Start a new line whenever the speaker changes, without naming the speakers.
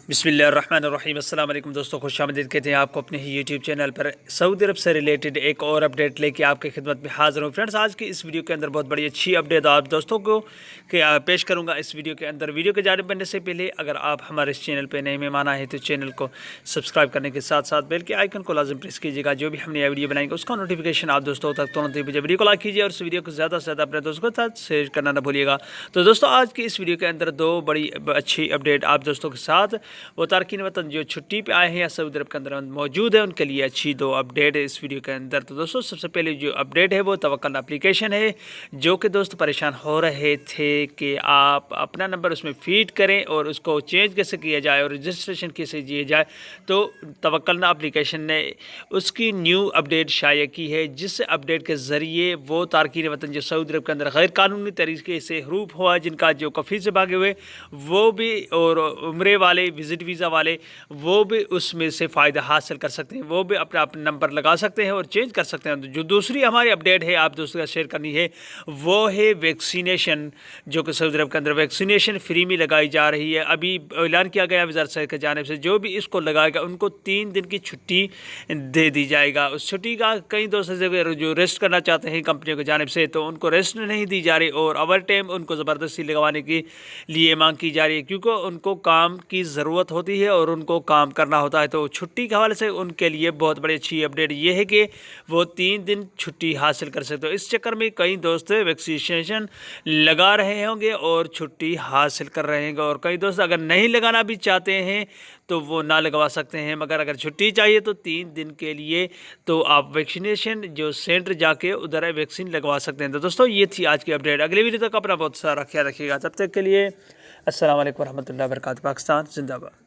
बिस्मिल्लाहिर्रहमानिर्रहीम। अस्सलाम वालेकुम दोस्तों, खुशामदीद कहते हैं आपको अपने ही यूट्यूब चैनल पर। सऊदी अरब से रिलेटेड एक और अपडेट लेके आपकी खिदमत में हाज़िर हूँ। फ्रेंड्स, आज की इस वीडियो के अंदर बहुत बड़ी अच्छी अपडेट आप दोस्तों को पेश करूँगा इस वीडियो के अंदर। वीडियो के जानिब बनने से पहले अगर आप हमारे इस चैनल पर नए मेहमान आए हैं तो चैनल को सब्सक्राइब करने के साथ साथ बेल के आइकन को लाजम प्रेस कीजिएगा। जो भी हम नया वीडियो बनाएंगे उसका नोटिफिकेशन आप दोस्तों तक तुरंत ही मुझे वीडियो को लाइक कीजिए और इस वीडियो को ज़्यादा से ज़्यादा अपने दोस्तों के साथ शेयर करना ना भूलिएगा। तो दोस्तों, आज की इस वीडियो के अंदर दो बड़ी अच्छी अपडेट आप दोस्तों के साथ। वो तारकीन वतन जो छुट्टी पे आए हैं या सऊदी अरब के अंदर मौजूद है उनके लिए अच्छी दो अपडेट है इस वीडियो के अंदर। तो दोस्तों, सबसे पहले जो अपडेट है वो तवक्कल एप्लीकेशन है, जो कि दोस्त परेशान हो रहे थे कि आप अपना नंबर उसमें फीड करें और उसको चेंज कैसे किया जाए और रजिस्ट्रेशन कैसे किया जाए। तो तवक्कल एप्लीकेशन ने उसकी न्यू अपडेट शाया की है, जिस अपडेट के ज़रिए वो तारकीन वतन जो सऊदी अरब के अंदर गैर कानूनी तरीके से हरूफ हुआ, जिनका जो कफ़ील से भागे हुए वो भी, और उम्रे वाले विज़िट वीज़ा वाले वो भी उसमें से फ़ायदा हासिल कर सकते हैं। वो भी अपना अपना नंबर लगा सकते हैं और चेंज कर सकते हैं। जो दूसरी हमारी अपडेट है आप दोस्तों का शेयर करनी है वो है वैक्सीनेशन, जो कि सऊदी अरब के अंदर वैक्सीनेशन फ्री में लगाई जा रही है। अभी ऐलान किया गया वज़ारत सेहत की जानिब से, जो भी इसको लगाएगा उनको 3 दिन की छुट्टी दे दी जाएगा। उस छुट्टी का कई दोस्त जो रेस्ट करना चाहते हैं कंपनियों की जानिब से, तो उनको रेस्ट नहीं दी जा रही और ओवर टाइम उनको ज़बरदस्ती लगवाने के लिए मांग की जा रही है, क्योंकि उनको काम की ज़रूरत होती है और उनको काम करना होता है। तो छुट्टी के हवाले से उनके लिए बहुत बड़ी अच्छी अपडेट ये है कि वो 3 दिन छुट्टी हासिल कर सकते हो। इस चक्कर में कई दोस्त वैक्सीनेशन लगा रहे होंगे और छुट्टी हासिल कर रहे होंगे, और कई दोस्त अगर नहीं लगाना भी चाहते हैं तो वो ना लगवा सकते हैं। मगर अगर छुट्टी चाहिए तो 3 दिन के लिए तो आप वैक्सीनेशन जो सेंटर जाके उधर वैक्सीन लगवा सकते हैं। तो दोस्तों, ये थी आज की अपडेट। अगले वीडियो तक अपना बहुत सारा ख्याल रखिएगा। तब तक के लिए अस्सलाम वालेकुम रहमतुल्लाहि व बरकातहू। पाकिस्तान जिंदाबाद।